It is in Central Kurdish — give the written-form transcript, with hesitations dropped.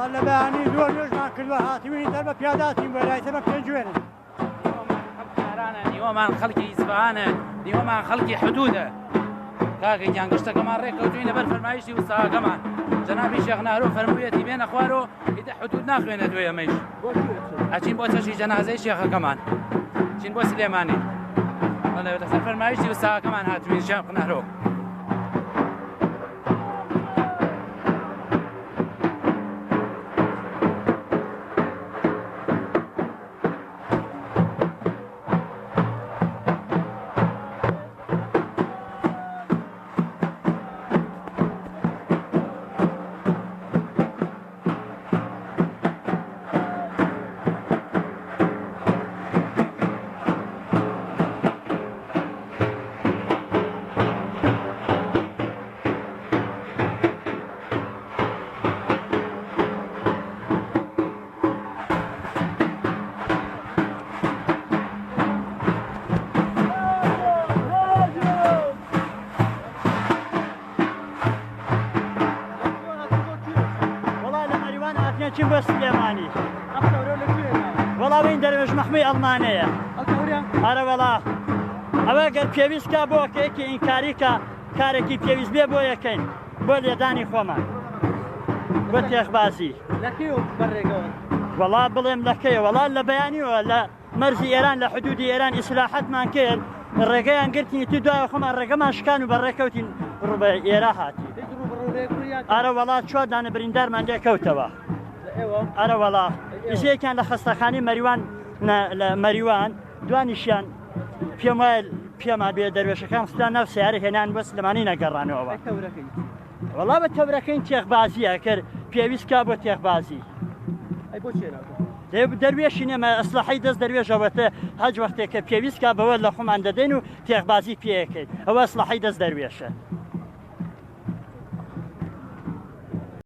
وڵا لە بەیانی زۆر نوێژمان کردووە هاتیوین دەر بە پیاداتین بۆ لای سەبە پێنجوێنن نیوەمان خەڵکی ئیسفهانە نیوەمان خەڵکی حدودە کاکەیان گشتەکەمان ڕێککەوتوین لەبەر فەرمایشتی وستاکەمان جەنابی شێخ نارۆ فەرموویەتی بێنە خوارۆ ئیدە حدود ناخوێنە دوێ ئەمەش ئەچین بۆ چەشی جەنازەی شێخەکەمان چین بۆ سلێمانی لەسەر فەرمایشتی وستاکەمان هاتوین شێخ نارۆ چین بۆ سلێمانی وەڵاوین دەروێژ مەحمووی ئەڵمانەیە ئەرە وەڵا ئەوە گەر پێویستکە بۆ کەیەکی ئینکاریکە کارێکی پێویست بێ بۆ یەکەین بۆ لێدانی خۆمان بۆ تێخبازی وەڵا بڵێم لەکەیە وەڵا لە بەیانیەوە لە مەرزی ئێران لە حدودی ئێران ئیسلاحەتمان کرد ڕێگەیان گرتنی تو دوایە خۆمان ڕێگەمان شکان و بەڕێکەوتین ڕوبە ئێرە هاتی ئارە وەڵا چوار دانە بریندارمان لێکەوتەوە ئەرە وەڵا ئیزەیەکیان لە خەستەخانی مەریوان لە مەریوان دوانیشیان پێم وایە پێمان بێ دەروێشەکان ستان ناو سیارە هێنان بە سلێمانی نەگەڕانەوە وەڵا بە تەورەکەین تێخبازیە کرد پێویستکە بۆ تێخبازی دەروێشی نێمە ئەسلحەی دەست دەروێژەوەتە هەج وەختێک کە پێویستکە بەوە لە خۆمان دەدەین و تێخبازی پێەکەیت ئەوە ئەسلحەی دەست دەروێشە